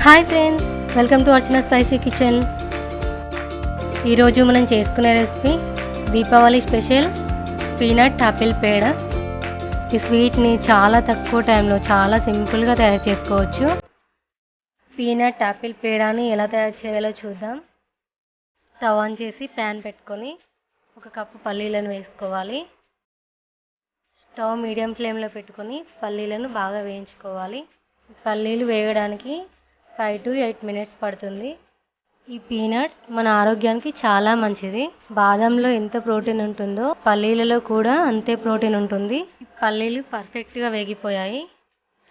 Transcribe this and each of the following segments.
Hi friends, welcome to Archana spicy kitchen. ఈరోజు మనం చేసుకునే recipe Deepavali special peanut apple పేడ. ఈ స్వీట్ని చాలా తక్కువ టైంలో చాలా సింపుల్గా తయారు చేసుకోవచ్చు. పీనట్ ఆపిల్ పేడని ఎలా తయారు చేయాలో చూద్దాం. స్టవ్ ఆన్ చేసి ప్యాన్ పెట్టుకొని 1 కప్పు పల్లీలను వేసుకోవాలి. స్టవ్ మీడియం ఫ్లేమ్లో పెట్టుకొని పల్లీలను బాగా వేయించుకోవాలి. పల్లీలు వేగడానికి 5 to 8 మినిట్స్ పడుతుంది. ఈ పీనట్స్ మన ఆరోగ్యానికి చాలా మంచిది. బాదంలో ఎంత ప్రోటీన్ ఉంటుందో పల్లీలలో కూడా అంతే ప్రోటీన్ ఉంటుంది. పల్లీలు పర్ఫెక్ట్గా వేగిపోయాయి.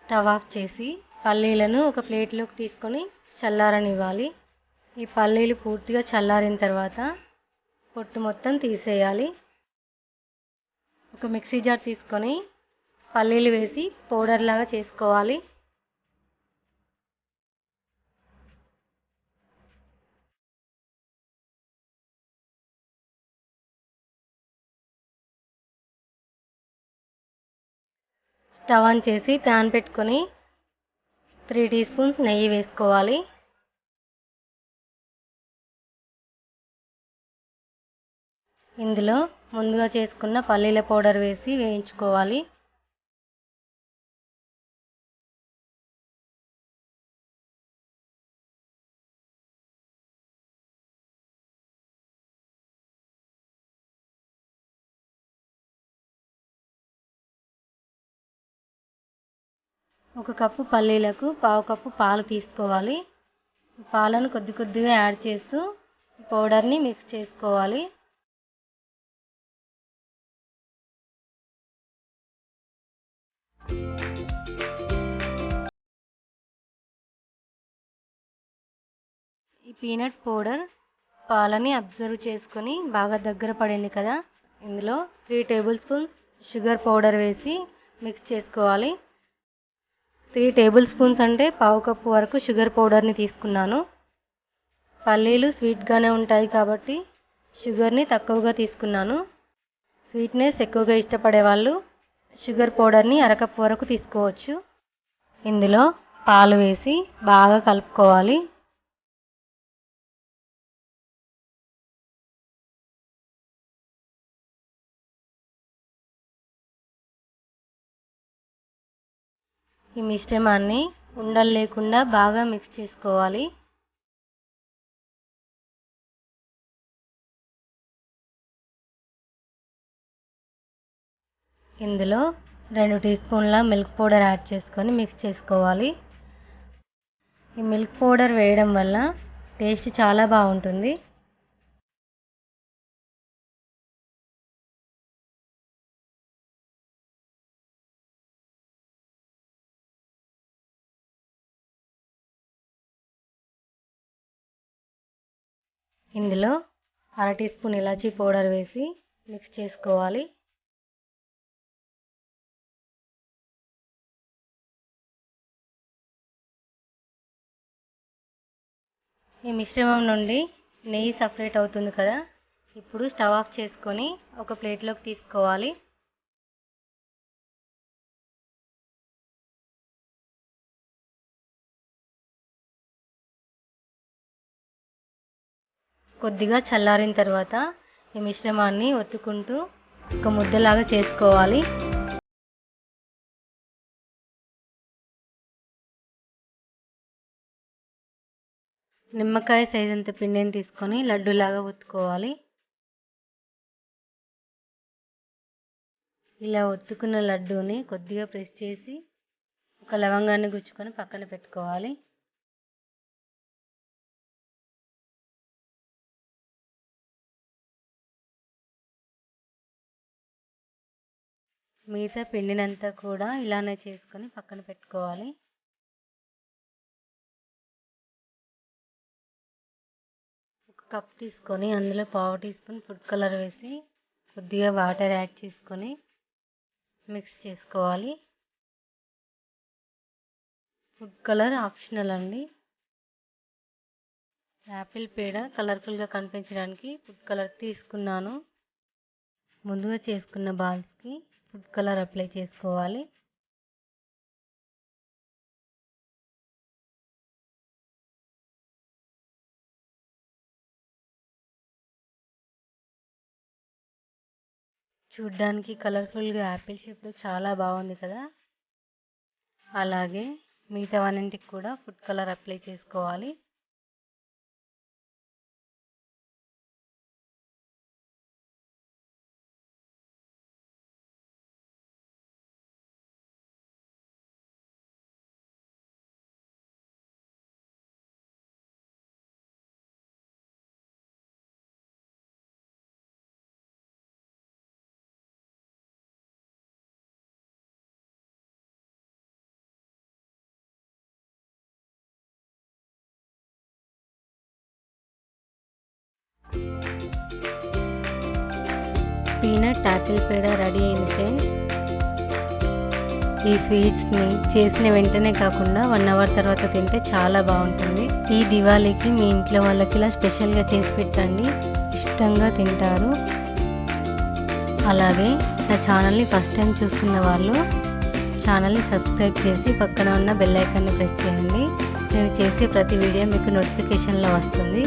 స్టవ్ ఆఫ్ చేసి పల్లీలను ఒక ప్లేట్లోకి తీసుకొని చల్లారనివ్వాలి. ఈ పల్లీలు పూర్తిగా చల్లారిన తర్వాత పొట్టు మొత్తం తీసేయాలి. ఒక మిక్సీ జార్ తీసుకొని పల్లీలు వేసి పౌడర్ లాగా చేసుకోవాలి. స్టవ్ ఆన్ చేసి ప్యాన్ పెట్టుకొని 3 టీ స్పూన్స్ నెయ్యి వేసుకోవాలి. ఇందులో ముందుగా చేసుకున్న పల్లీల పౌడర్ వేసి వేయించుకోవాలి. ఒక కప్పు పల్లీలకు 1/2 కప్పు పాలు తీసుకోవాలి. పాలను కొద్ది కొద్దిగా యాడ్ చేస్తూ పౌడర్ని మిక్స్ చేసుకోవాలి. ఈ పీనట్ పౌడర్ పాలని అబ్జర్వ్ చేసుకొని బాగా దగ్గర పడింది కదా, ఇందులో 3 టేబుల్ స్పూన్స్ షుగర్ పౌడర్ వేసి మిక్స్ చేసుకోవాలి. 3 టేబుల్ స్పూన్స్ అంటే 1/2 కప్పు వరకు షుగర్ పౌడర్ని తీసుకున్నాను. పల్లీలు స్వీట్గానే ఉంటాయి కాబట్టి షుగర్ని తక్కువగా తీసుకున్నాను. స్వీట్నెస్ ఎక్కువగా ఇష్టపడే వాళ్ళు షుగర్ పౌడర్ని 1/2 కప్పు వరకు తీసుకోవచ్చు. ఇందులో పాలు వేసి బాగా కలుపుకోవాలి. ఈ మిశ్రమాన్ని ఉండలు లేకుండా బాగా మిక్స్ చేసుకోవాలి. ఇందులో 2 టీ స్పూన్ల మిల్క్ పౌడర్ యాడ్ చేసుకొని మిక్స్ చేసుకోవాలి. ఈ మిల్క్ పౌడర్ వేయడం వల్ల టేస్ట్ చాలా బాగుంటుంది. ఇందులో 1/2 టీ స్పూన్ ఇలాచీ పౌడర్ వేసి మిక్స్ చేసుకోవాలి. ఈ మిశ్రమం నుండి నెయ్యి సపరేట్ అవుతుంది కదా, ఇప్పుడు స్టవ్ ఆఫ్ చేసుకొని ఒక ప్లేట్లోకి తీసుకోవాలి. కొద్దిగా చల్లారిన తర్వాత ఈ మిశ్రమాన్ని ఒత్తుకుంటూ ఒక ముద్దలాగా చేసుకోవాలి. నిమ్మకాయ సైజ్ అంత పిండిని తీసుకొని లడ్డూలాగా ఒత్తుకోవాలి. ఇలా ఒత్తుకున్న లడ్డూని కొద్దిగా ప్రెస్ చేసి ఒక లవంగాన్ని గుచ్చుకొని పక్కన పెట్టుకోవాలి. మిగతా పిండినంతా కూడా ఇలానే చేసుకొని పక్కన పెట్టుకోవాలి. ఒక కప్ తీసుకొని అందులో 1/2 టీ స్పూన్ ఫుడ్ కలర్ వేసి కొద్దిగా వాటర్ యాడ్ చేసుకొని మిక్స్ చేసుకోవాలి. ఫుడ్ కలర్ ఆప్షనల్ అండి. యాపిల్ పేడ కలర్ఫుల్గా కనిపించడానికి ఫుడ్ కలర్ తీసుకున్నాను. ముందుగా చేసుకున్న బాల్స్కి ఫుడ్ కలర్ అప్లై చేసుకోవాలి. చూడ్డానికి కలర్ఫుల్గా యాపిల్ షేప్లో చాలా బాగుంది కదా. అలాగే మిగతావన్నింటికి కూడా ఫుడ్ కలర్ అప్లై చేసుకోవాలి. పీనట్ యాపిల్ పేడ రెడీ అయింది ఫ్రెండ్స్. ఈ స్వీట్స్ని చేసిన వెంటనే కాకుండా 1 అవర్ తర్వాత తింటే చాలా బాగుంటుంది. ఈ దివాళీకి మీ ఇంట్లో వాళ్ళకి ఇలా స్పెషల్గా చేసి పెట్టండి, ఇష్టంగా తింటారు. అలాగే నా ఛానల్ని ఫస్ట్ టైం చూస్తున్న వాళ్ళు ఛానల్ని సబ్స్క్రైబ్ చేసి పక్కన ఉన్న బెల్ ఐకాన్ని ప్రెస్ చేయండి. నేను చేసే ప్రతి వీడియో మీకు నోటిఫికేషన్లో వస్తుంది.